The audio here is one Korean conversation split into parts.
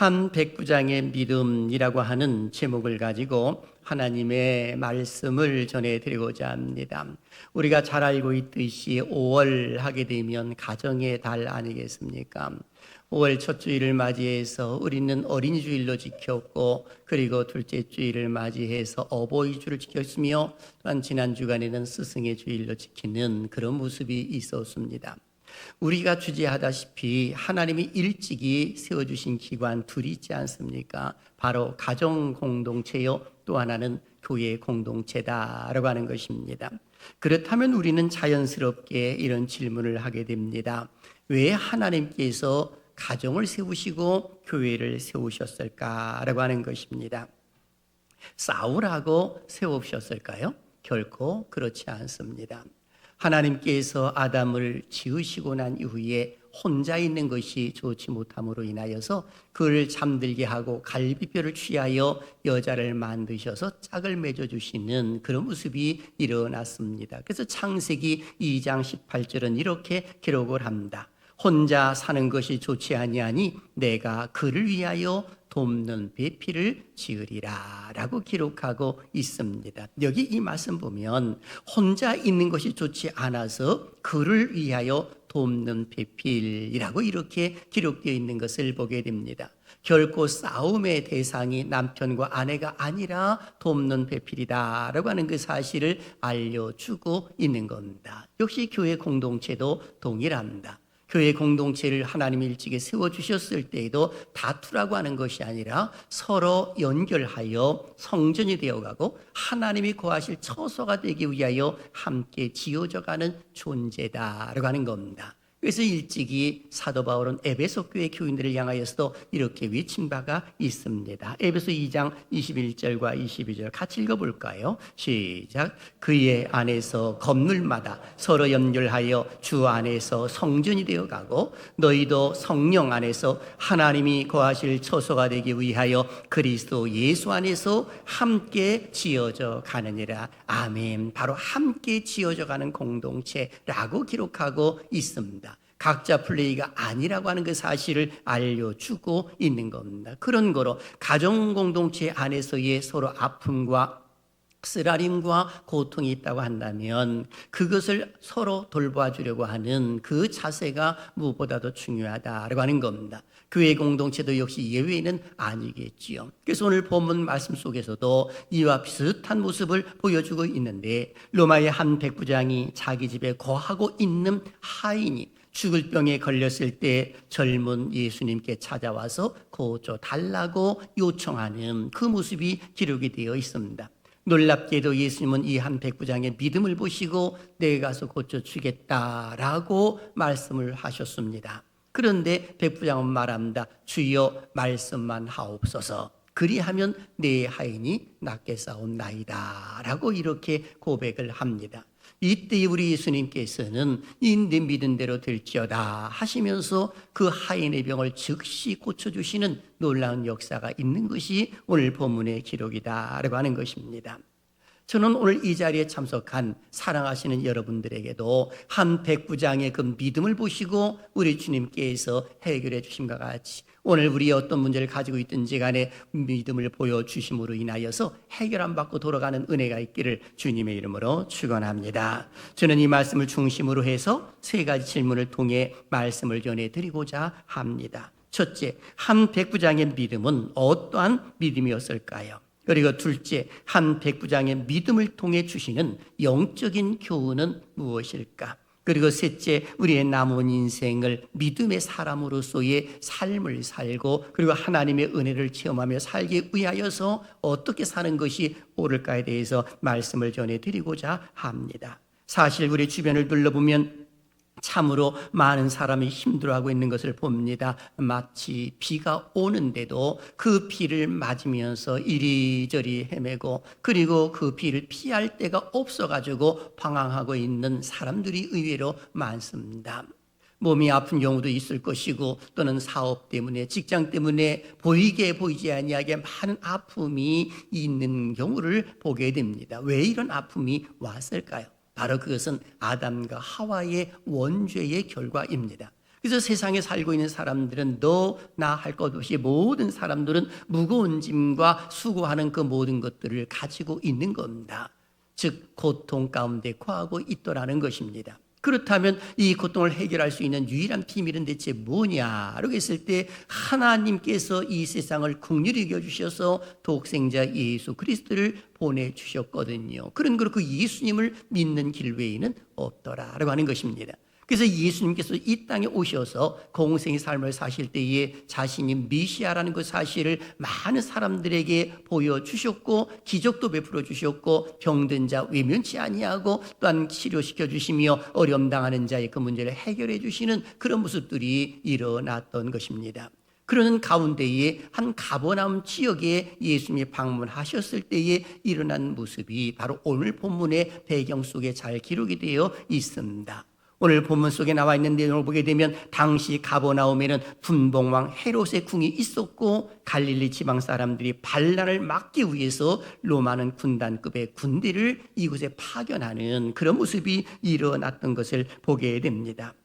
한 백부장의 믿음이라고 하는 제목을 가지고 하나님의 말씀을 전해드리고자 합니다. 우리가 잘 알고 있듯이 5월 하게 되면 가정의 달 아니겠습니까? 5월 첫 주일을 맞이해서 우리는 어린이 주일로 지켰고, 그리고 둘째 주일을 맞이해서 어버이 주를 지켰으며, 또한 지난 주간에는 스승의 주일로 지키는 그런 모습이 있었습니다. 우리가 주제하다시피 하나님이 일찍이 세워주신 기관 둘이 있지 않습니까? 바로 가정 공동체요, 또 하나는 교회 공동체다라고 하는 것입니다. 그렇다면 우리는 자연스럽게 이런 질문을 하게 됩니다. 왜 하나님께서 가정을 세우시고 교회를 세우셨을까라고 하는 것입니다. 싸우라고 세우셨을까요? 결코 그렇지 않습니다. 하나님께서 아담을 지으시고 난 이후에 혼자 있는 것이 좋지 못함으로 인하여서 그를 잠들게 하고 갈비뼈를 취하여 여자를 만드셔서 짝을 맺어주시는 그런 모습이 일어났습니다. 그래서 창세기 2장 18절은 이렇게 기록을 합니다. 혼자 사는 것이 좋지 아니하니 내가 그를 위하여 돕는 배필을 지으리라 라고 기록하고 있습니다. 여기 이 말씀 보면 혼자 있는 것이 좋지 않아서 그를 위하여 돕는 배필이라고 이렇게 기록되어 있는 것을 보게 됩니다. 결코 싸움의 대상이 남편과 아내가 아니라 돕는 배필이다 라고 하는 그 사실을 알려주고 있는 겁니다. 역시 교회 공동체도 동일합니다. 교회 공동체를 하나님이 일찍이 세워주셨을 때에도 다투라고 하는 것이 아니라 서로 연결하여 성전이 되어가고 하나님이 거하실 처소가 되기 위하여 함께 지어져가는 존재다라고 하는 겁니다. 그래서 일찍이 사도 바울은 에베소 교회 교인들을 향하여서도 이렇게 외친 바가 있습니다. 에베소 2장 21절과 22절 같이 읽어볼까요? 시작. 그의 안에서 건물마다 서로 연결하여 주 안에서 성전이 되어가고 너희도 성령 안에서 하나님이 거하실 처소가 되기 위하여 그리스도 예수 안에서 함께 지어져 가느니라. 아멘. 바로 함께 지어져 가는 공동체라고 기록하고 있습니다. 각자 플레이가 아니라고 하는 그 사실을 알려주고 있는 겁니다. 그런 거로 가정 공동체 안에서의 서로 아픔과 쓰라림과 고통이 있다고 한다면 그것을 서로 돌봐주려고 하는 그 자세가 무엇보다도 중요하다라고 하는 겁니다. 교회 공동체도 역시 예외는 아니겠지요. 그래서 오늘 본문 말씀 속에서도 이와 비슷한 모습을 보여주고 있는데, 로마의 한 백부장이 자기 집에 거하고 있는 하인이 죽을 병에 걸렸을 때 젊은 예수님께 찾아와서 고쳐달라고 요청하는 그 모습이 기록이 되어 있습니다. 놀랍게도 예수님은 이 한 백부장의 믿음을 보시고 내가 가서 고쳐주겠다라고 말씀을 하셨습니다. 그런데 백부장은 말합니다. 주여 말씀만 하옵소서. 그리하면 내 하인이 낫게 싸움나이다 라고 이렇게 고백을 합니다. 이때 우리 예수님께서는 네 믿은 대로 될지어다 하시면서 그 하인의 병을 즉시 고쳐주시는 놀라운 역사가 있는 것이 오늘 본문의 기록이다라고 하는 것입니다. 저는 오늘 이 자리에 참석한 사랑하시는 여러분들에게도 한 백부장의 그 믿음을 보시고 우리 주님께서 해결해 주심과 같이 오늘 우리 어떤 문제를 가지고 있든지 간에 믿음을 보여주심으로 인하여서 해결 안 받고 돌아가는 은혜가 있기를 주님의 이름으로 축원합니다. 저는 이 말씀을 중심으로 해서 세 가지 질문을 통해 말씀을 전해드리고자 합니다. 첫째, 한 백부장의 믿음은 어떠한 믿음이었을까요? 그리고 둘째, 한 백부장의 믿음을 통해 주시는 영적인 교훈은 무엇일까? 그리고 셋째, 우리의 남은 인생을 믿음의 사람으로서의 삶을 살고 그리고 하나님의 은혜를 체험하며 살기 위하여서 어떻게 사는 것이 옳을까에 대해서 말씀을 전해드리고자 합니다. 사실 우리 주변을 둘러보면 참으로 많은 사람이 힘들어하고 있는 것을 봅니다. 마치 비가 오는데도 그 비를 맞으면서 이리저리 헤매고 그리고 그 비를 피할 데가 없어가지고 방황하고 있는 사람들이 의외로 많습니다. 몸이 아픈 경우도 있을 것이고 또는 사업 때문에 직장 때문에 보이게 보이지 아니하게 많은 아픔이 있는 경우를 보게 됩니다. 왜 이런 아픔이 왔을까요? 바로 그것은 아담과 하와의 원죄의 결과입니다. 그래서 세상에 살고 있는 사람들은 너 나 할 것 없이 모든 사람들은 무거운 짐과 수고하는 그 모든 것들을 가지고 있는 겁니다. 즉 고통 가운데 거하고 있더라는 것입니다. 그렇다면 이 고통을 해결할 수 있는 유일한 비밀은 대체 뭐냐라고 했을 때 하나님께서 이 세상을 긍휼히 여겨주셔서 독생자 예수 그리스도를 보내주셨거든요. 그런 그 예수님을 믿는 길 외에는 없더라라고 하는 것입니다. 그래서 예수님께서 이 땅에 오셔서 공생의 삶을 사실 때에 자신이 메시아라는 그 사실을 많은 사람들에게 보여주셨고 기적도 베풀어 주셨고 병든 자 외면치 아니하고 또한 치료시켜 주시며 어려움 당하는 자의 그 문제를 해결해 주시는 그런 모습들이 일어났던 것입니다. 그러는 가운데에 한 가버나움 지역에 예수님이 방문하셨을 때에 일어난 모습이 바로 오늘 본문의 배경 속에 잘 기록이 되어 있습니다. 오늘 본문 속에 나와 있는 내용을 보게 되면 당시 가버나움에는 분봉왕 헤롯의 궁이 있었고 갈릴리 지방 사람들이 반란을 막기 위해서 로마는 군단급의 군대를 이곳에 파견하는 그런 모습이 일어났던 것을 보게 됩니다.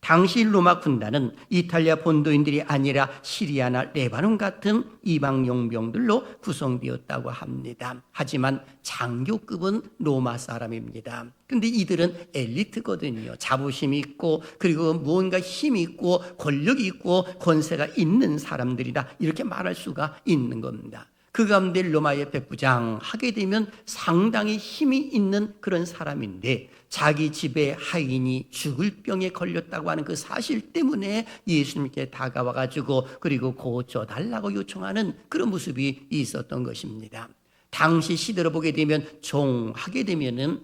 당시 로마 군단은 이탈리아 본도인들이 아니라 시리아나 레바논 같은 이방 용병들로 구성되었다고 합니다. 하지만 장교급은 로마 사람입니다. 그런데 이들은 엘리트거든요. 자부심이 있고 그리고 무언가 힘이 있고 권력이 있고 권세가 있는 사람들이다. 이렇게 말할 수가 있는 겁니다. 그 가운데 로마의 백부장 하게 되면 상당히 힘이 있는 그런 사람인데 자기 집에 하인이 죽을 병에 걸렸다고 하는 그 사실 때문에 예수님께 다가와가지고 그리고 고쳐달라고 요청하는 그런 모습이 있었던 것입니다. 당시 시대로 보게 되면 종하게 되면은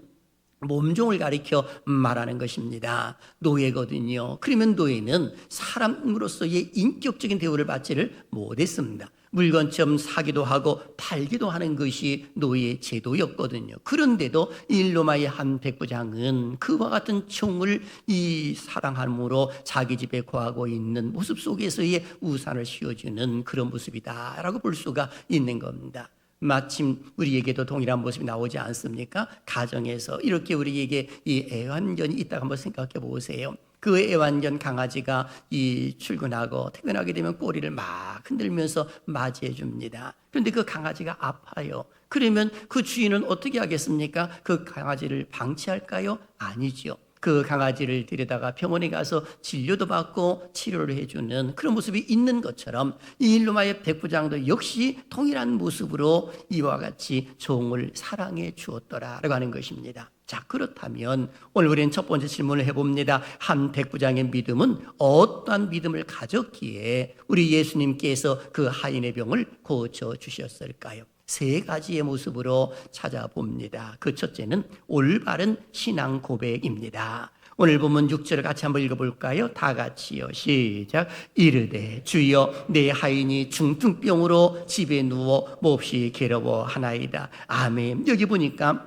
몸종을 가리켜 말하는 것입니다. 노예거든요. 그러면 노예는 사람으로서의 인격적인 대우를 받지를 못했습니다. 물건처럼 사기도 하고 팔기도 하는 것이 노예 제도였거든요. 그런데도 이 로마의 한 백부장은 그와 같은 총을 이 사랑함으로 자기 집에 거하고 있는 모습 속에서의 우산을 씌워주는 그런 모습이다라고 볼 수가 있는 겁니다. 마침 우리에게도 동일한 모습이 나오지 않습니까? 가정에서 이렇게 우리에게 이 애완견이 있다고 한번 생각해 보세요. 그 애완견 강아지가 이 출근하고 퇴근하게 되면 꼬리를 막 흔들면서 맞이해 줍니다. 그런데 그 강아지가 아파요. 그러면 그 주인은 어떻게 하겠습니까? 그 강아지를 방치할까요? 아니죠. 그 강아지를 데려다가 병원에 가서 진료도 받고 치료를 해주는 그런 모습이 있는 것처럼 이 로마의 백부장도 역시 동일한 모습으로 이와 같이 종을 사랑해 주었더라라고 하는 것입니다. 자, 그렇다면 오늘 우리는 첫 번째 질문을 해봅니다. 한 백부장의 믿음은 어떠한 믿음을 가졌기에 우리 예수님께서 그 하인의 병을 고쳐주셨을까요? 세 가지의 모습으로 찾아봅니다. 그 첫째는 올바른 신앙 고백입니다. 오늘 보면 6절을 같이 한번 읽어볼까요? 다 같이요. 시작. 이르되 주여 내 하인이 중풍병으로 집에 누워 몹시 괴로워하나이다. 아멘. 여기 보니까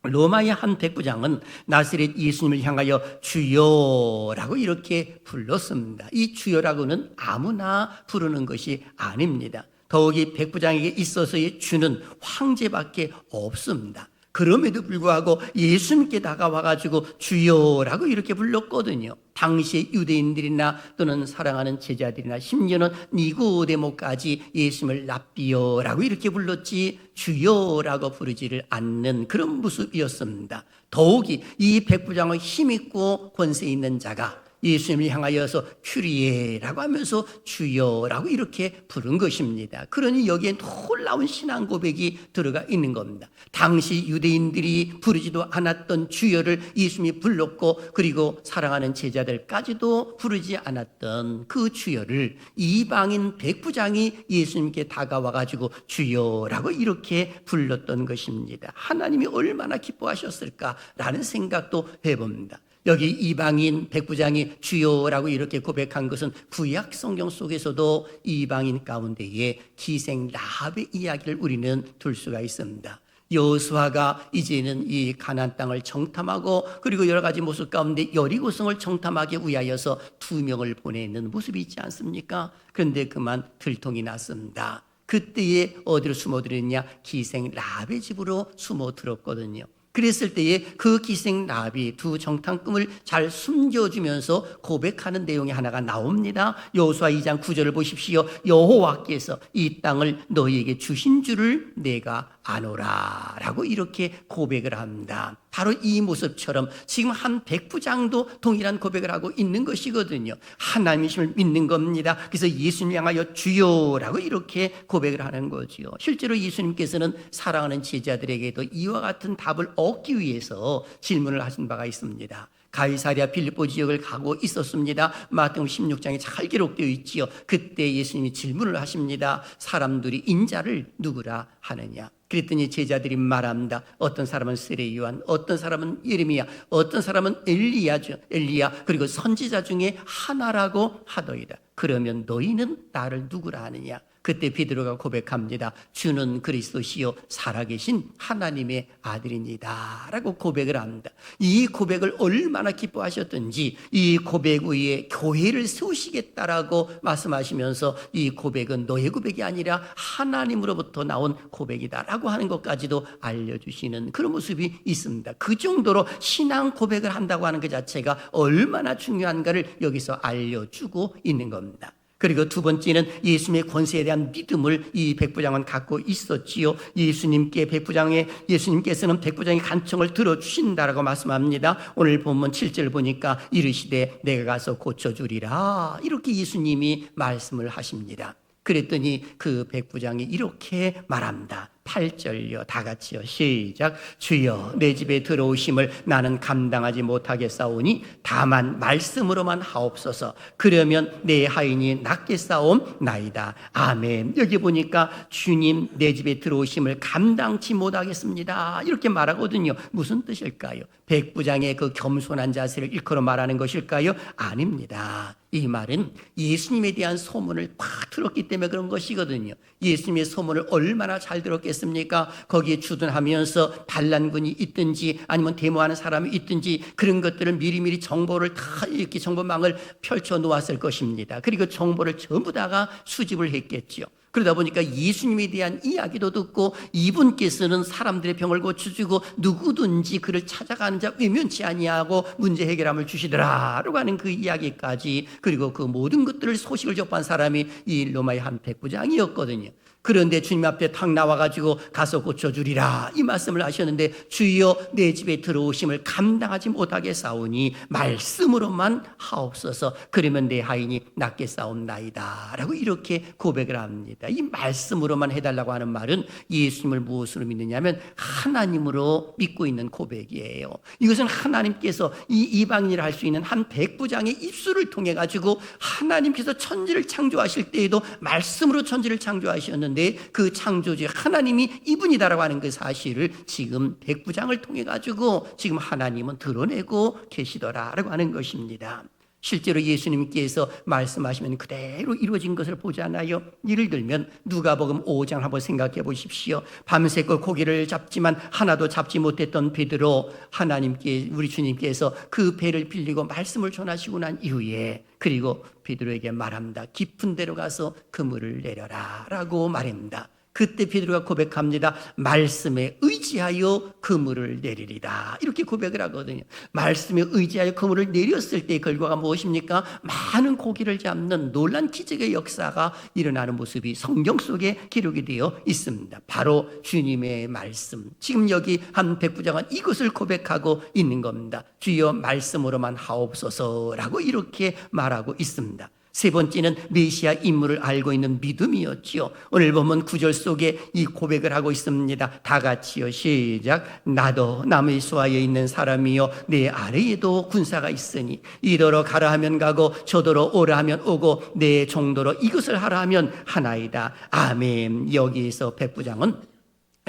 로마의 한 백부장은 나사렛 예수님을 향하여 주여라고 이렇게 불렀습니다. 이 주여라고는 아무나 부르는 것이 아닙니다. 더욱이 백부장에게 있어서의 주는 황제밖에 없습니다. 그럼에도 불구하고 예수님께 다가와가지고 주여라고 이렇게 불렀거든요. 당시의 유대인들이나 또는 사랑하는 제자들이나 심지어는 니고데모까지 예수님을 랍비여라고 이렇게 불렀지 주여라고 부르지를 않는 그런 모습이었습니다. 더욱이 이 백부장의 힘있고 권세 있는 자가 예수님을 향하여서 큐리에라고 하면서 주여라고 이렇게 부른 것입니다. 그러니 여기에 놀라운 신앙 고백이 들어가 있는 겁니다. 당시 유대인들이 부르지도 않았던 주여를 예수님이 불렀고 그리고 사랑하는 제자들까지도 부르지 않았던 그 주여를 이방인 백부장이 예수님께 다가와가지고 주여라고 이렇게 불렀던 것입니다. 하나님이 얼마나 기뻐하셨을까라는 생각도 해봅니다. 여기 이방인 백부장이 주여라고 이렇게 고백한 것은 구약 성경 속에서도 이방인 가운데에 기생 라합의 이야기를 우리는 둘 수가 있습니다. 여호수아가 이제는 이 가나안 땅을 정탐하고 그리고 여러 가지 모습 가운데 여리고성을 정탐하기 위하여서 2명을 보내는 모습이 있지 않습니까? 그런데 그만 들통이 났습니다. 그때에 어디로 숨어들었냐? 기생 라합의 집으로 숨어들었거든요. 그랬을 때에 그 기생 라합이 두 정탐꾼을 잘 숨겨주면서 고백하는 내용이 하나가 나옵니다. 여호수아 2장 9절을 보십시오. 여호와께서 이 땅을 너희에게 주신 줄을 내가 아노라 라고 이렇게 고백을 합니다. 바로 이 모습처럼 지금 한 백부장도 동일한 고백을 하고 있는 것이거든요. 하나님이심을 믿는 겁니다. 그래서 예수님 향하여 주여라고 이렇게 고백을 하는 거지요. 실제로 예수님께서는 사랑하는 제자들에게도 이와 같은 답을 얻기 위해서 질문을 하신 바가 있습니다. 가이사랴 빌립보 지역을 가고 있었습니다. 마태복음 16장에 잘 기록되어 있지요. 그때 예수님이 질문을 하십니다. 사람들이 인자를 누구라 하느냐? 그랬더니 제자들이 말합니다. 어떤 사람은 세례 요한, 어떤 사람은 예레미야, 어떤 사람은 엘리야 그리고 선지자 중에 하나라고 하더이다. 그러면 너희는 나를 누구라 하느냐? 그때 베드로가 고백합니다. 주는 그리스도시요 살아계신 하나님의 아들입니다 라고 고백을 합니다. 이 고백을 얼마나 기뻐하셨던지 이 고백 위에 교회를 세우시겠다라고 말씀하시면서 이 고백은 너의 고백이 아니라 하나님으로부터 나온 고백이다 라고 하는 것까지도 알려주시는 그런 모습이 있습니다. 그 정도로 신앙 고백을 한다고 하는 그 자체가 얼마나 중요한가를 여기서 알려주고 있는 겁니다. 그리고 두 번째는 예수님의 권세에 대한 믿음을 이 백부장은 갖고 있었지요. 예수님께서는 백부장의 간청을 들어주신다라고 말씀합니다. 오늘 본문 7절 보니까 이르시되 내가 가서 고쳐주리라 이렇게 예수님이 말씀을 하십니다. 그랬더니 그 백부장이 이렇게 말합니다. 8절요. 다 같이요. 시작. 주여 내 집에 들어오심을 나는 감당하지 못하겠사오니 다만 말씀으로만 하옵소서. 그러면 내 하인이 낫겠사옵나이다. 아멘. 여기 보니까 주님 내 집에 들어오심을 감당치 못하겠습니다 이렇게 말하거든요. 무슨 뜻일까요? 백부장의 그 겸손한 자세를 일컬어 말하는 것일까요? 아닙니다. 이 말은 예수님에 대한 소문을 팍 들었기 때문에 그런 것이거든요. 예수님의 소문을 얼마나 잘 들었겠습니까? 거기에 주둔하면서 반란군이 있든지 아니면 데모하는 사람이 있든지 그런 것들을 미리미리 정보를 다 이렇게 정보망을 펼쳐 놓았을 것입니다. 그리고 정보를 전부 다가 수집을 했겠죠. 그러다 보니까 예수님에 대한 이야기도 듣고 이분께서는 사람들의 병을 고쳐주고 누구든지 그를 찾아가는 자 외면치 아니하고 문제 해결함을 주시더라라고 하는 그 이야기까지 그리고 그 모든 것들을 소식을 접한 사람이 이 로마의 한 백부장이었거든요. 그런데 주님 앞에 탁 나와가지고 가서 고쳐주리라 이 말씀을 하셨는데 주여 내 집에 들어오심을 감당하지 못하게 싸우니 말씀으로만 하옵소서. 그러면 내 하인이 낫게 싸움나이다 라고 이렇게 고백을 합니다. 이 말씀으로만 해달라고 하는 말은 예수님을 무엇으로 믿느냐면 하나님으로 믿고 있는 고백이에요. 이것은 하나님께서 이 이방인을 할 수 있는 한 백부장의 입술을 통해 가지고 하나님께서 천지를 창조하실 때에도 말씀으로 천지를 창조하셨는데 그 창조주 하나님이 이분이다라고 하는 그 사실을 지금 백부장을 통해 가지고 지금 하나님은 드러내고 계시더라라고 하는 것입니다. 실제로 예수님께서 말씀하시면 그대로 이루어진 것을 보잖아요. 예를 들면 누가복음 5장 한번 생각해 보십시오. 밤새껏 고기를 잡지만 하나도 잡지 못했던 베드로, 하나님께 우리 주님께서 그 배를 빌리고 말씀을 전하시고 난 이후에 그리고 베드로에게 말합니다. 깊은 데로 가서 그물을 내려라 라고 말합니다. 그때 베드로가 고백합니다. 말씀에 의지하여 그물을 내리리다 이렇게 고백을 하거든요. 말씀에 의지하여 그물을 내렸을 때의 결과가 무엇입니까? 많은 고기를 잡는 놀란 기적의 역사가 일어나는 모습이 성경 속에 기록이 되어 있습니다. 바로 주님의 말씀. 지금 여기 한 백부장은 이것을 고백하고 있는 겁니다. 주여 말씀으로만 하옵소서라고 이렇게 말하고 있습니다. 세 번째는 메시아 인물을 알고 있는 믿음이었지요. 오늘 보면 9절 속에 이 고백을 하고 있습니다. 다 같이요. 시작. 나도 남의 수하에 있는 사람이요 내 아래에도 군사가 있으니 이더러 가라 하면 가고 저더러 오라 하면 오고 내 종도로 이것을 하라 하면 하나이다. 아멘. 여기에서 백부장은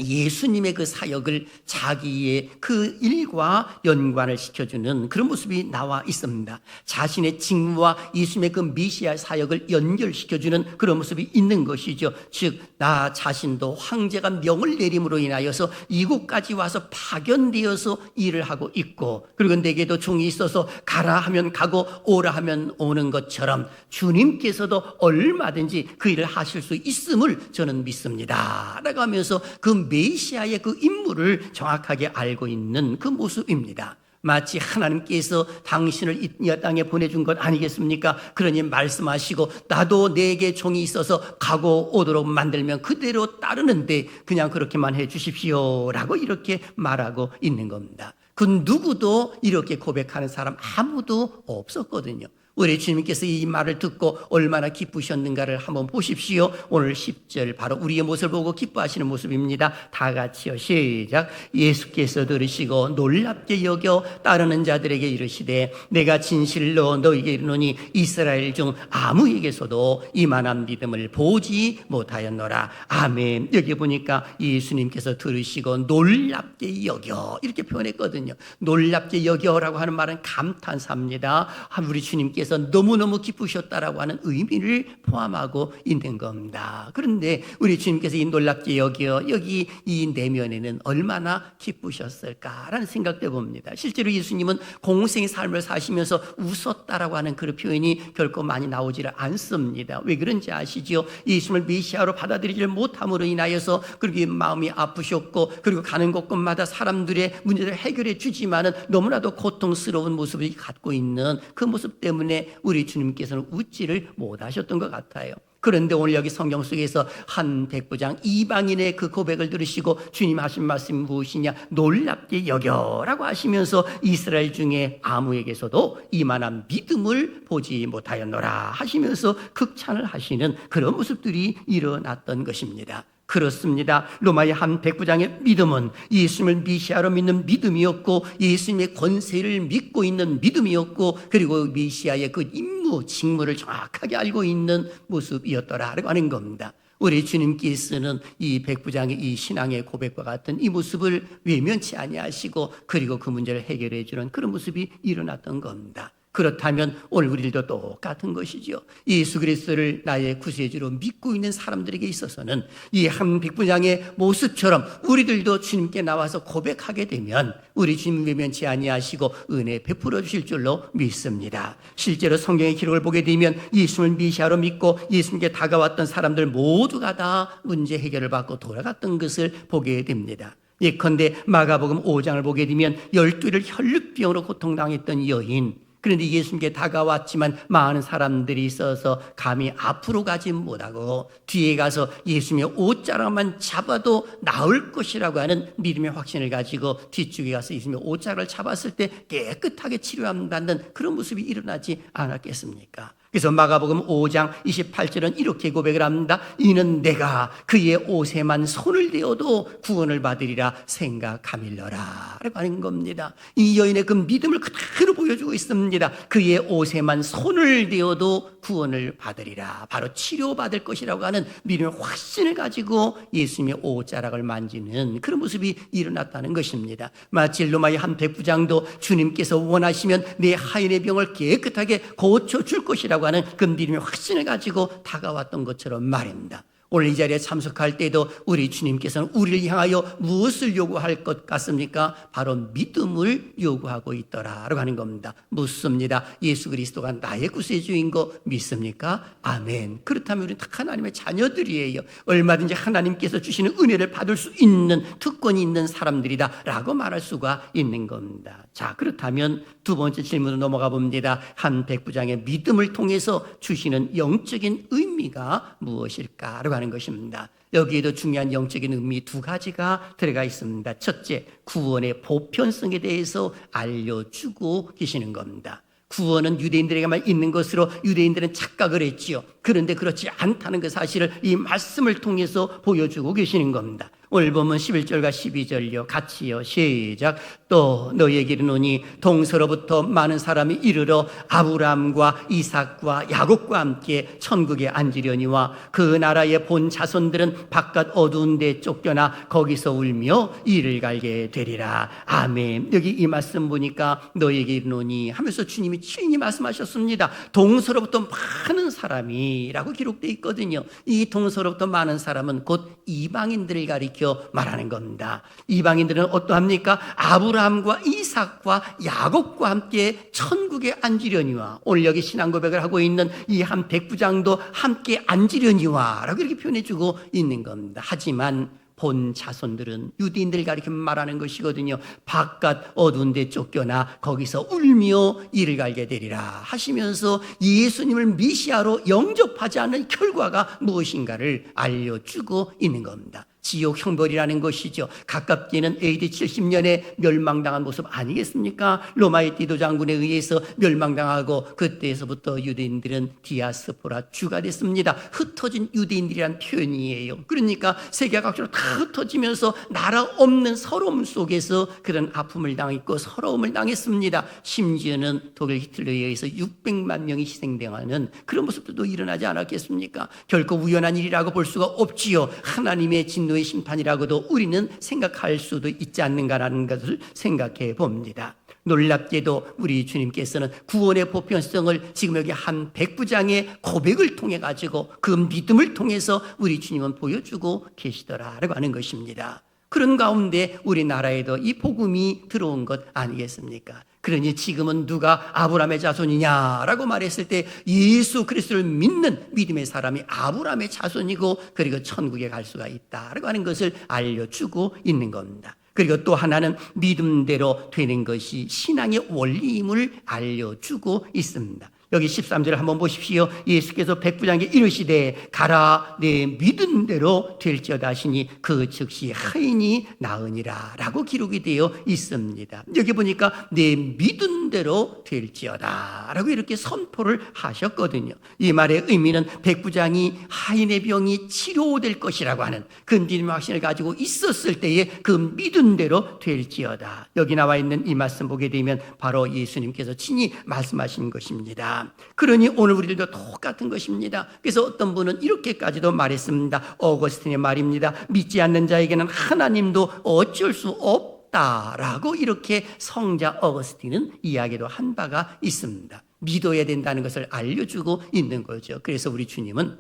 예수님의 그 사역을 자기의 그 일과 연관을 시켜주는 그런 모습이 나와 있습니다. 자신의 직무와 예수님의 그 메시아 사역을 연결시켜주는 그런 모습이 있는 것이죠. 즉, 나 자신도 황제가 명을 내림으로 인하여서 이곳까지 와서 파견되어서 일을 하고 있고, 그리고 내게도 종이 있어서 가라 하면 가고 오라 하면 오는 것처럼 주님께서도 얼마든지 그 일을 하실 수 있음을 저는 믿습니다 라고 하면서 그 그 메시아의 그 임무를 정확하게 알고 있는 그 모습입니다. 마치 하나님께서 당신을 이 땅에 보내준 것 아니겠습니까? 그러니 말씀하시고 나도 내게 종이 있어서 가고 오도록 만들면 그대로 따르는데 그냥 그렇게만 해 주십시오 라고 이렇게 말하고 있는 겁니다. 그 누구도 이렇게 고백하는 사람 아무도 없었거든요. 우리 주님께서 이 말을 듣고 얼마나 기쁘셨는가를 한번 보십시오. 오늘 10절 바로 우리의 모습을 보고 기뻐하시는 모습입니다. 다 같이요. 시작. 예수께서 들으시고 놀랍게 여겨 따르는 자들에게 이르시되 내가 진실로 너희에게 이르노니 이스라엘 중 아무에게서도 이만한 믿음을 보지 못하였노라. 아멘. 여기 보니까 예수님께서 들으시고 놀랍게 여겨 이렇게 표현했거든요. 놀랍게 여겨라고 하는 말은 감탄사입니다. 우리 주님께서 너무너무 기쁘셨다라고 하는 의미를 포함하고 있는 겁니다. 그런데 우리 주님께서 이 놀랍게 여겨 여기 이 내면에는 얼마나 기쁘셨을까라는 생각도 해봅니다. 실제로 예수님은 공생의 삶을 사시면서 웃었다라고 하는 그런 표현이 결코 많이 나오지를 않습니다. 왜 그런지 아시죠? 예수님을 메시아로 받아들이지 못함으로 인하여서 그렇게 마음이 아프셨고 그리고 가는 곳곳마다 사람들의 문제를 해결해 주지만은 너무나도 고통스러운 모습을 갖고 있는 그 모습 때문에 우리 주님께서는 웃지를 못하셨던 것 같아요. 그런데 오늘 여기 성경 속에서 한 백부장 이방인의 그 고백을 들으시고 주님 하신 말씀이 무엇이냐? 놀랍게 여겨라고 하시면서 이스라엘 중에 아무에게서도 이만한 믿음을 보지 못하였노라 하시면서 극찬을 하시는 그런 모습들이 일어났던 것입니다. 그렇습니다. 로마의 한 백부장의 믿음은 예수님을 메시아로 믿는 믿음이었고 예수님의 권세를 믿고 있는 믿음이었고 그리고 메시아의 그 임무, 직무를 정확하게 알고 있는 모습이었더라라고 하는 겁니다. 우리 주님께서는 이 백부장의 이 신앙의 고백과 같은 이 모습을 외면치 아니하시고 그리고 그 문제를 해결해 주는 그런 모습이 일어났던 겁니다. 그렇다면 오늘 우리들도 똑같은 것이죠. 예수 그리스도를 나의 구세주로 믿고 있는 사람들에게 있어서는 이 한 백부장의 모습처럼 우리들도 주님께 나와서 고백하게 되면 우리 주님 외면치 아니하시고 은혜 베풀어 주실 줄로 믿습니다. 실제로 성경의 기록을 보게 되면 예수님을 메시아로 믿고 예수님께 다가왔던 사람들 모두가 다 문제 해결을 받고 돌아갔던 것을 보게 됩니다. 예컨대 마가복음 5장을 보게 되면 12를 혈루병으로 고통당했던 여인, 그런데 예수님께 다가왔지만 많은 사람들이 있어서 감히 앞으로 가지 못하고 뒤에 가서 예수님의 옷자락만 잡아도 나을 것이라고 하는 믿음의 확신을 가지고 뒤쪽에 가서 예수님의 옷자락을 잡았을 때 깨끗하게 치료한다는 그런 모습이 일어나지 않았겠습니까? 그래서 마가복음 5장 28절은 이렇게 고백을 합니다. 이는 내가 그의 옷에만 손을 대어도 구원을 받으리라 생각하밀러라 라고 하는 겁니다. 이 여인의 그 믿음을 그대로 보여주고 있습니다. 그의 옷에만 손을 대어도 구원을 받으리라, 바로 치료받을 것이라고 하는 믿음의 확신을 가지고 예수님의 옷자락을 만지는 그런 모습이 일어났다는 것입니다. 마치 로마의 한 백부장도 주님께서 원하시면 내 하인의 병을 깨끗하게 고쳐줄 것이라고 하는 그 믿음의 확신을 가지고 다가왔던 것처럼 말입니다. 오늘 이 자리에 참석할 때도 우리 주님께서는 우리를 향하여 무엇을 요구할 것 같습니까? 바로 믿음을 요구하고 있더라라고 하는 겁니다. 묻습니다. 예수 그리스도가 나의 구세주인 거 믿습니까? 아멘. 그렇다면 우리는 다 하나님의 자녀들이에요. 얼마든지 하나님께서 주시는 은혜를 받을 수 있는 특권이 있는 사람들이다 라고 말할 수가 있는 겁니다. 자, 그렇다면 두 번째 질문으로 넘어가 봅니다. 한 백부장의 믿음을 통해서 주시는 영적인 의미가 무엇일까? 라고 하는 것입니다. 여기에도 중요한 영적인 의미 두 가지가 들어가 있습니다. 첫째, 구원의 보편성에 대해서 알려주고 계시는 겁니다. 구원은 유대인들에게만 있는 것으로 유대인들은 착각을 했지요. 그런데 그렇지 않다는 그 사실을 이 말씀을 통해서 보여주고 계시는 겁니다. 오늘 보면 11절과 12절요. 같이요. 시작. 또 너희에게 이르노니 동서로부터 많은 사람이 이르러 아브라함과 이삭과 야곱과 함께 천국에 앉으려니와 그 나라의 본 자손들은 바깥 어두운 데 쫓겨나 거기서 울며 이를 갈게 되리라. 아멘. 여기 이 말씀 보니까 너희에게 이르노니 하면서 주님이 친히 말씀하셨습니다. 동서로부터 많은 사람이라고 기록되어 있거든요. 이 동서로부터 많은 사람은 곧 이방인들을 가리켜 말하는 겁니다. 이방인들은 어떠합니까? 아브라함과 이삭과 야곱과 함께 천국에 앉으려니와, 오늘 여기 신앙 고백을 하고 있는 이 한 백부장도 함께 앉으려니와 라고 이렇게 표현해주고 있는 겁니다. 하지만 본 자손들은 유대인들 가리켜 말하는 것이거든요. 바깥 어두운 데 쫓겨나 거기서 울며 이를 갈게 되리라 하시면서 예수님을 메시아로 영접하지 않는 결과가 무엇인가를 알려주고 있는 겁니다. 지옥 형벌이라는 것이죠. 가깝게는 AD 70년에 멸망당한 모습 아니겠습니까? 로마의 디도 장군에 의해서 멸망당하고 그때에서부터 유대인들은 디아스포라 주가 됐습니다. 흩어진 유대인들이란 표현이에요. 그러니까 세계 각지로 다 흩어지면서 나라 없는 서러움 속에서 그런 아픔을 당했고 서러움을 당했습니다. 심지어는 독일 히틀러에 의해서 600만 명이 희생당하는 그런 모습도 일어나지 않았겠습니까? 결코 우연한 일이라고 볼 수가 없지요. 하나님의 진노 의 심판이라고도 우리는 생각할 수도 있지 않는가라는 것을 생각해 봅니다. 놀랍게도 우리 주님께서는 구원의 보편성을 지금 여기 한 백부장의 고백을 통해 가지고 그 믿음을 통해서 우리 주님은 보여주고 계시더라라고 하는 것입니다. 그런 가운데 우리나라에도 이 복음이 들어온 것 아니겠습니까? 그러니 지금은 누가 아브라함의 자손이냐라고 말했을 때 예수 그리스도를 믿는 믿음의 사람이 아브라함의 자손이고 그리고 천국에 갈 수가 있다라고 하는 것을 알려주고 있는 겁니다. 그리고 또 하나는 믿음대로 되는 것이 신앙의 원리임을 알려주고 있습니다. 여기 13절을 한번 보십시오. 예수께서 백부장에게 이르시되 가라 내 믿은 대로 될지어다 하시니 그 즉시 하인이 나으니라 라고 기록이 되어 있습니다. 여기 보니까 내 믿은 대로 될지어다 라고 이렇게 선포를 하셨거든요. 이 말의 의미는 백부장이 하인의 병이 치료될 것이라고 하는 그 믿음의 확신을 가지고 있었을 때에 그 믿은 대로 될지어다. 여기 나와 있는 이 말씀 보게 되면 바로 예수님께서 친히 말씀하신 것입니다. 그러니 오늘 우리들도 똑같은 것입니다. 그래서 어떤 분은 이렇게까지도 말했습니다. 어거스틴의 말입니다. 믿지 않는 자에게는 하나님도 어쩔 수 없다라고 이렇게 성자 어거스틴은 이야기도 한 바가 있습니다. 믿어야 된다는 것을 알려주고 있는 거죠. 그래서 우리 주님은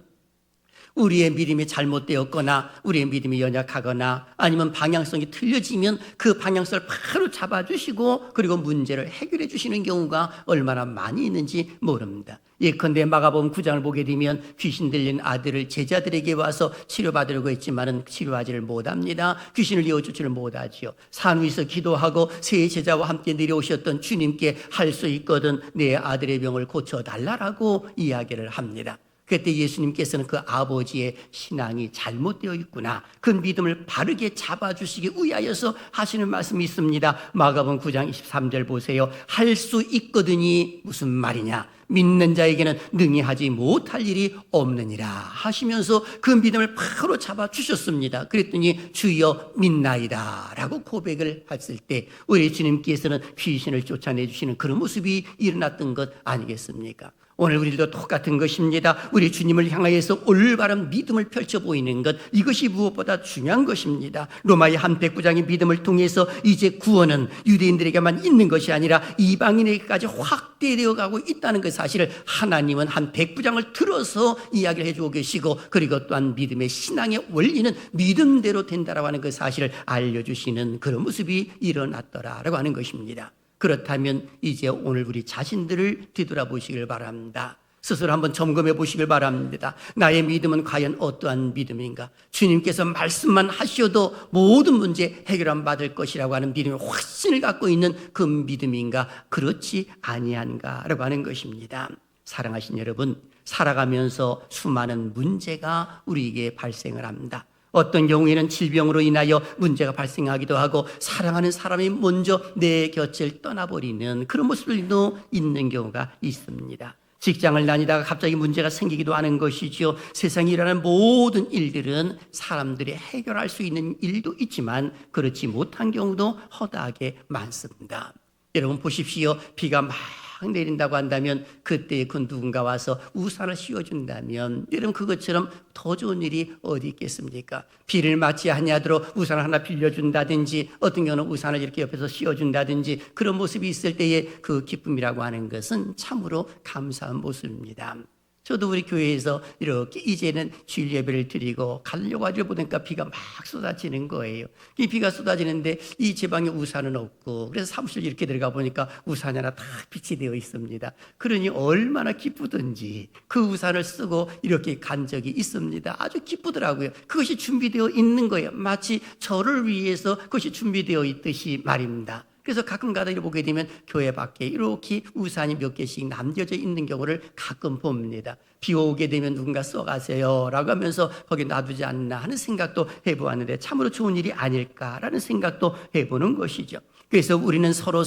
우리의 믿음이 잘못되었거나 우리의 믿음이 연약하거나 아니면 방향성이 틀려지면 그 방향성을 바로 잡아주시고 그리고 문제를 해결해 주시는 경우가 얼마나 많이 있는지 모릅니다. 예컨대 마가복음 9장을 보게 되면 귀신 들린 아들을 제자들에게 와서 치료받으려고 했지만은 치료하지를 못합니다. 귀신을 이어주지를 못하지요. 산 위에서 기도하고 세 제자와 함께 내려오셨던 주님께 할 수 있거든 내 아들의 병을 고쳐달라고 이야기를 합니다. 그때 예수님께서는 그 아버지의 신앙이 잘못되어 있구나, 그 믿음을 바르게 잡아주시기 위하여서 하시는 말씀이 있습니다. 마가복음 9장 23절 보세요. 할 수 있거든이 무슨 말이냐, 믿는 자에게는 능히 하지 못할 일이 없느니라 하시면서 그 믿음을 바로 잡아주셨습니다. 그랬더니 주여 믿나이다 라고 고백을 했을 때 우리 주님께서는 귀신을 쫓아내주시는 그런 모습이 일어났던 것 아니겠습니까? 오늘 우리도 똑같은 것입니다. 우리 주님을 향하여서 올바른 믿음을 펼쳐 보이는 것, 이것이 무엇보다 중요한 것입니다. 로마의 한 백부장의 믿음을 통해서 이제 구원은 유대인들에게만 있는 것이 아니라 이방인에게까지 확대되어 가고 있다는 그 사실을 하나님은 한 백부장을 들어서 이야기를 해주고 계시고, 그리고 또한 믿음의 신앙의 원리는 믿음대로 된다라고 하는 그 사실을 알려주시는 그런 모습이 일어났더라라고 하는 것입니다. 그렇다면 이제 오늘 우리 자신들을 뒤돌아보시길 바랍니다. 스스로 한번 점검해 보시길 바랍니다. 나의 믿음은 과연 어떠한 믿음인가? 주님께서 말씀만 하셔도 모든 문제 해결함 받을 것이라고 하는 믿음의 확신을 갖고 있는 그 믿음인가? 그렇지 아니한가라고 하는 것입니다. 사랑하신 여러분, 살아가면서 수많은 문제가 우리에게 발생을 합니다. 어떤 경우에는 질병으로 인하여 문제가 발생하기도 하고, 사랑하는 사람이 먼저 내 곁을 떠나버리는 그런 모습들도 있는 경우가 있습니다. 직장을 다니다가 갑자기 문제가 생기기도 하는 것이죠. 세상에 일어나는 모든 일들은 사람들이 해결할 수 있는 일도 있지만 그렇지 못한 경우도 허다하게 많습니다. 여러분 보십시오. 비가 막 내린다고 한다면 그때 그 누군가 와서 우산을 씌워준다면 여러분 그것처럼 더 좋은 일이 어디 있겠습니까? 비를 맞지 아니하도록 우산을 하나 빌려준다든지, 어떤 경우는 우산을 이렇게 옆에서 씌워준다든지, 그런 모습이 있을 때의 그 기쁨이라고 하는 것은 참으로 감사한 모습입니다. 저도 우리 교회에서 이렇게 이제는 주일 예배를 드리고 가려고 하려 보니까 비가 막 쏟아지는 거예요. 이 비가 쏟아지는데 이 제 방에 우산은 없고, 그래서 사무실 이렇게 들어가 보니까 우산이 하나 다 빛이 되어 있습니다. 그러니 얼마나 기쁘든지 그 우산을 쓰고 이렇게 간 적이 있습니다. 아주 기쁘더라고요. 그것이 준비되어 있는 거예요. 마치 저를 위해서 그것이 준비되어 있듯이 말입니다. 그래서 가끔 가다 보게 되면 교회 밖에 이렇게 우산이 몇 개씩 남겨져 있는 경우를 가끔 봅니다. 비 오게 되면 누군가 써가세요 라고 하면서 거기 놔두지 않나 하는 생각도 해보았는데 참으로 좋은 일이 아닐까라는 생각도 해보는 것이죠. 그래서 우리는 서로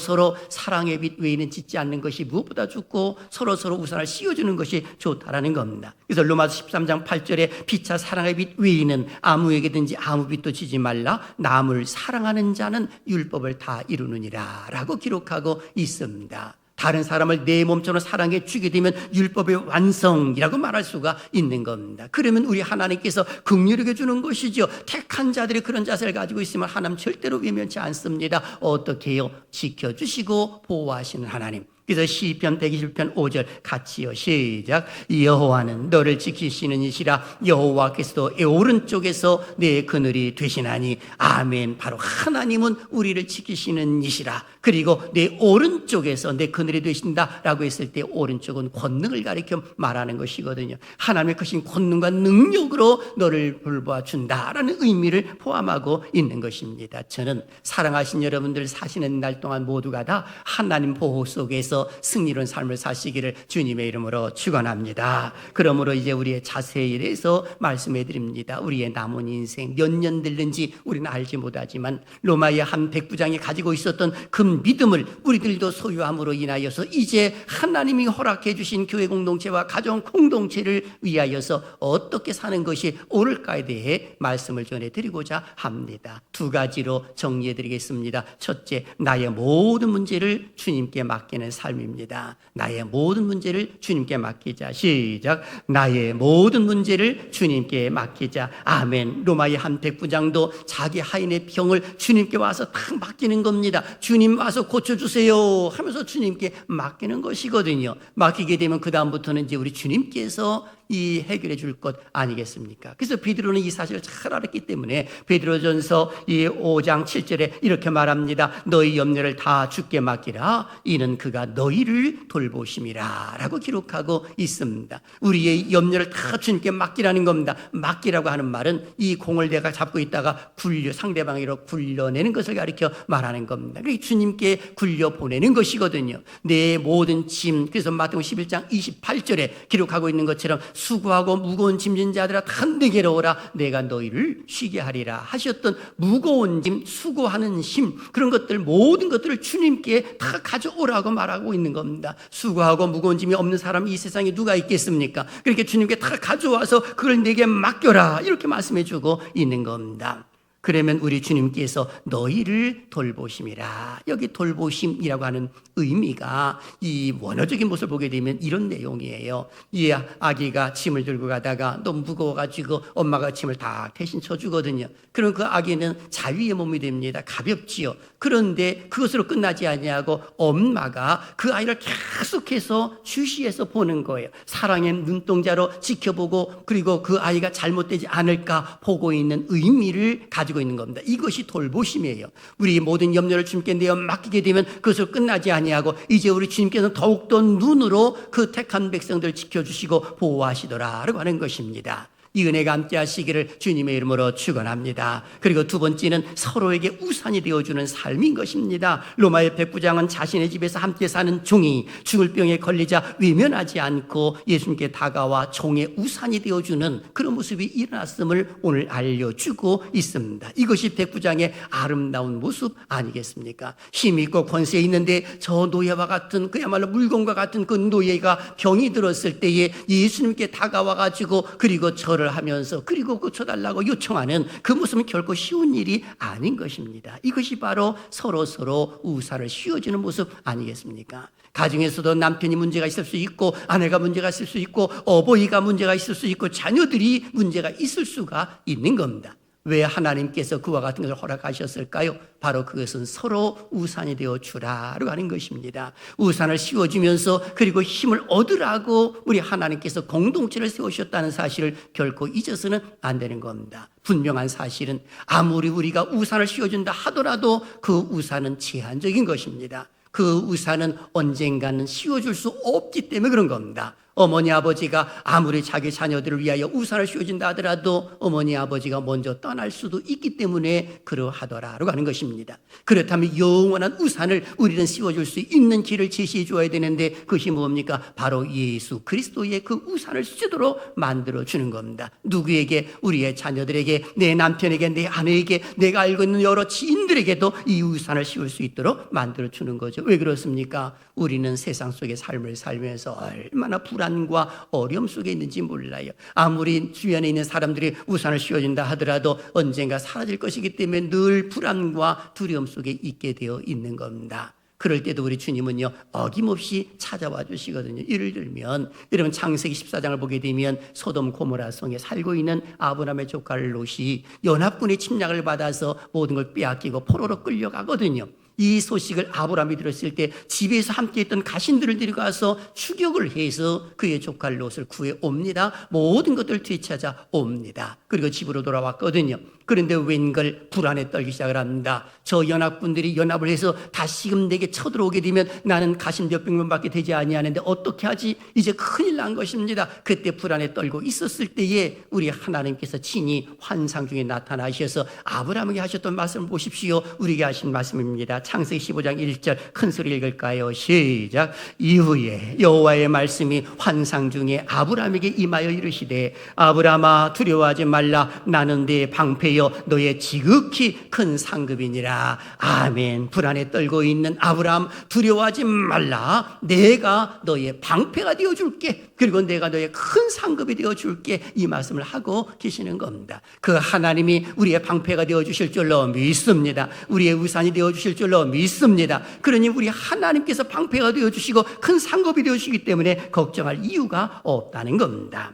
사랑의 빛 외에는 짓지 않는 것이 무엇보다 좋고 서로 우산을 씌워주는 것이 좋다라는 겁니다. 그래서 로마서 13장 8절에 피차 사랑의 빛 외에는 아무에게든지 아무 빛도 지지 말라. 남을 사랑하는 자는 율법을 다 이루느니라 라고 기록하고 있습니다. 다른 사람을 내 몸처럼 사랑해 주게 되면 율법의 완성이라고 말할 수가 있는 겁니다. 그러면 우리 하나님께서 긍휼하게 주는 것이죠. 택한 자들이 그런 자세를 가지고 있으면 하나님 절대로 외면치 않습니다. 어떻게 해요? 지켜주시고 보호하시는 하나님. 그래서 시편 121편 5절 같이요. 시작. 여호와는 너를 지키시는 이시라. 여호와께서도 오른쪽에서 내 그늘이 되시나니. 아멘. 바로 하나님은 우리를 지키시는 이시라. 그리고 내 오른쪽에서 내 그늘이 되신다라고 했을 때 오른쪽은 권능을 가리켜 말하는 것이거든요. 하나님의 크신 권능과 능력으로 너를 돌보아 준다라는 의미를 포함하고 있는 것입니다. 저는 사랑하신 여러분들 사시는 날 동안 모두가 다 하나님 보호 속에서 승리로운 삶을 사시기를 주님의 이름으로 축원합니다. 그러므로 이제 우리의 자세에 대해서 말씀해 드립니다. 우리의 남은 인생 몇 년 들는지 우리는 알지 못하지만 로마의 한 백부장이 가지고 있었던 그 믿음을 우리들도 소유함으로 인하여서 이제 하나님이 허락해 주신 교회 공동체와 가정 공동체를 위하여서 어떻게 사는 것이 옳을까에 대해 말씀을 전해드리고자 합니다. 두 가지로 정리해 드리겠습니다. 첫째, 나의 모든 문제를 주님께 맡기는 삶입니다. 나의 모든 문제를 주님께 맡기자. 시작. 나의 모든 문제를 주님께 맡기자. 아멘. 로마의 한 백부장도 자기 하인의 병을 주님께 와서 딱 맡기는 겁니다. 주님 와서 고쳐주세요 하면서 주님께 맡기는 것이거든요. 맡기게 되면 그 다음부터는 이제 우리 주님께서 이 해결해 줄 것 아니겠습니까? 그래서 베드로는 이 사실을 잘 알았기 때문에 베드로전서 이 5장 7절에 이렇게 말합니다. 너희 염려를 다 주께 맡기라. 이는 그가 너희를 돌보심이라 라고 기록하고 있습니다. 우리의 염려를 다 주님께 맡기라는 겁니다. 맡기라고 하는 말은 이 공을 내가 잡고 있다가 상대방으로 굴려내는 것을 가리켜 말하는 겁니다. 그러니까 주님께 굴려보내는 것이거든요. 내 모든 짐, 그래서 마태복음 11장 28절에 기록하고 있는 것처럼 수고하고 무거운 짐진 자들아 다 내게로 오라. 내가 너희를 쉬게 하리라 하셨던 무거운 짐, 수고하는 힘, 그런 것들 모든 것들을 주님께 다 가져오라고 말하고 있는 겁니다. 수고하고 무거운 짐이 없는 사람이 이 세상에 누가 있겠습니까? 그렇게 주님께 다 가져와서 그걸 내게 맡겨라 이렇게 말씀해 주고 있는 겁니다. 그러면 우리 주님께서 너희를 돌보심이라. 여기 돌보심이라고 하는 의미가 이 원어적인 모습을 보게 되면 이런 내용이에요. 이 아기가 짐을 들고 가다가 너무 무거워가지고 엄마가 짐을 다 대신 쳐주거든요. 그럼 그 아기는 자위의 몸이 됩니다. 가볍지요. 그런데 그것으로 끝나지 아니하고 엄마가 그 아이를 계속해서 주시해서 보는 거예요. 사랑의 눈동자로 지켜보고 그리고 그 아이가 잘못되지 않을까 보고 있는 의미를 가지고 있는 겁니다. 이것이 돌보심이에요. 우리 모든 염려를 주님께 내어 맡기게 되면 그것을 끝나지 아니하고 이제 우리 주님께서는 더욱더 눈으로 그 택한 백성들을 지켜주시고 보호하시더라라고 하는 것입니다. 이 은혜가 함께 하시기를 주님의 이름으로 축원합니다. 그리고 두 번째는 서로에게 우산이 되어주는 삶인 것입니다. 로마의 백부장은 자신의 집에서 함께 사는 종이 죽을 병에 걸리자 외면하지 않고 예수님께 다가와 종의 우산이 되어주는 그런 모습이 일어났음을 오늘 알려주고 있습니다. 이것이 백부장의 아름다운 모습 아니겠습니까? 힘이 있고 권세 있는데 저 노예와 같은 그야말로 물건과 같은 그 노예가 병이 들었을 때에 예수님께 다가와가지고 그리고 절을 하면서 그리고 고쳐달라고 요청하는 그 모습은 결코 쉬운 일이 아닌 것입니다. 이것이 바로 서로 우산을 씌워주는 모습 아니겠습니까? 가정에서도 남편이 문제가 있을 수 있고 아내가 문제가 있을 수 있고 어버이가 문제가 있을 수 있고 자녀들이 문제가 있을 수가 있는 겁니다. 왜 하나님께서 그와 같은 것을 허락하셨을까요? 바로 그것은 서로 우산이 되어 주라고 하는 것입니다. 우산을 씌워주면서 그리고 힘을 얻으라고 우리 하나님께서 공동체를 세우셨다는 사실을 결코 잊어서는 안 되는 겁니다. 분명한 사실은 아무리 우리가 우산을 씌워준다 하더라도 그 우산은 제한적인 것입니다. 그 우산은 언젠가는 씌워줄 수 없기 때문에 그런 겁니다. 어머니 아버지가 아무리 자기 자녀들을 위하여 우산을 씌워준다 하더라도 어머니 아버지가 먼저 떠날 수도 있기 때문에 그러하더라라고 하는 것입니다. 그렇다면 영원한 우산을 우리는 씌워줄 수 있는 길을 제시해 줘야 되는데 그것이 뭡니까? 바로 예수 그리스도의 그 우산을 쓰도록 만들어 주는 겁니다. 누구에게? 우리의 자녀들에게, 내 남편에게, 내 아내에게, 내가 알고 있는 여러 지인들에게도 이 우산을 씌울 수 있도록 만들어 주는 거죠. 왜 그렇습니까? 우리는 세상 속의 삶을 살면서 얼마나 불안과 어려움 속에 있는지 몰라요. 아무리 주변에 있는 사람들이 우산을 씌워준다 하더라도 언젠가 사라질 것이기 때문에 늘 불안과 두려움 속에 있게 되어 있는 겁니다. 그럴 때도 우리 주님은요 어김없이 찾아와 주시거든요. 예를 들면 여러분 창세기 14장을 보게 되면 소돔 고모라 성에 살고 있는 아브라함의 조카 롯이 연합군의 침략을 받아서 모든 걸 빼앗기고 포로로 끌려가거든요. 이 소식을 아브라함이 들었을 때 집에서 함께 있던 가신들을 데려가서 추격을 해서 그의 조카 롯을 구해 옵니다. 모든 것들을 되찾아 옵니다. 그리고 집으로 돌아왔거든요. 그런데 웬걸 불안에 떨기 시작을 합니다. 저 연합군들이 연합을 해서 다시금 내게 쳐들어오게 되면 나는 가신 몇 백명밖에 되지 아니하는데 어떻게 하지? 이제 큰일 난 것입니다. 그때 불안에 떨고 있었을 때에 우리 하나님께서 친히 환상 중에 나타나셔서 아브라함에게 하셨던 말씀을 보십시오. 우리에게 하신 말씀입니다. 창세기 15장 1절 큰 소리 읽을까요? 시작. 이후에 여호와의 말씀이 환상 중에 아브라함에게 임하여 이르시되 아브라함아 두려워하지 말라. 나는 네 방패여 너의 지극히 큰 상급이니라. 아멘. 불안에 떨고 있는 아브라함 두려워하지 말라. 내가 너의 방패가 되어줄게. 그리고 내가 너의 큰 상급이 되어줄게. 이 말씀을 하고 계시는 겁니다. 그 하나님이 우리의 방패가 되어주실 줄로 믿습니다. 우리의 우산이 되어주실 줄로 믿습니다. 그러니 우리 하나님께서 방패가 되어주시고 큰 상급이 되어주시기 때문에 걱정할 이유가 없다는 겁니다.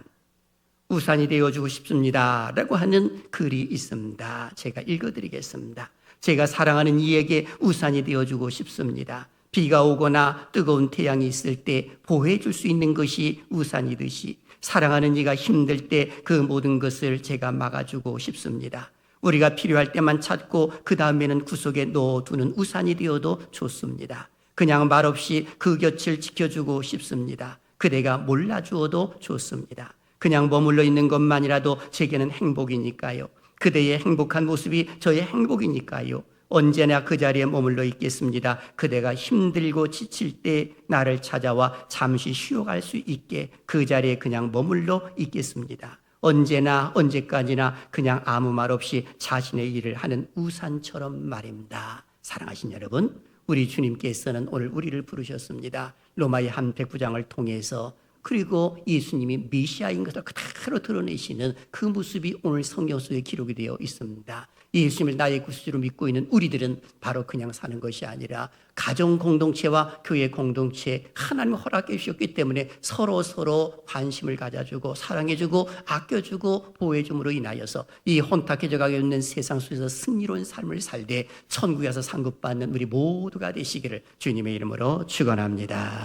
우산이 되어주고 싶습니다 라고 하는 글이 있습니다. 제가 읽어드리겠습니다. 제가 사랑하는 이에게 우산이 되어주고 싶습니다. 비가 오거나 뜨거운 태양이 있을 때 보호해줄 수 있는 것이 우산이듯이 사랑하는 이가 힘들 때 그 모든 것을 제가 막아주고 싶습니다. 우리가 필요할 때만 찾고 그 다음에는 구석에 넣어두는 우산이 되어도 좋습니다. 그냥 말없이 그 곁을 지켜주고 싶습니다. 그대가 몰라주어도 좋습니다. 그냥 머물러 있는 것만이라도 제게는 행복이니까요. 그대의 행복한 모습이 저의 행복이니까요. 언제나 그 자리에 머물러 있겠습니다. 그대가 힘들고 지칠 때 나를 찾아와 잠시 쉬어갈 수 있게 그 자리에 그냥 머물러 있겠습니다. 언제나 언제까지나 그냥 아무 말 없이 자신의 일을 하는 우산처럼 말입니다. 사랑하신 여러분, 우리 주님께서는 오늘 우리를 부르셨습니다. 로마의 한 백부장을 통해서 그리고 예수님이 메시아인 것을 그대로 드러내시는 그 모습이 오늘 성경 속에 기록이 되어 있습니다. 예수님을 나의 구주로 믿고 있는 우리들은 바로 그냥 사는 것이 아니라 가정 공동체와 교회 공동체 하나님이 허락해 주셨기 때문에 서로 관심을 가져주고 사랑해주고 아껴주고 보호해줌으로 인하여서 이 혼탁해져 가고 있는 세상 속에서 승리로운 삶을 살되 천국에 가서 상급받는 우리 모두가 되시기를 주님의 이름으로 축원합니다.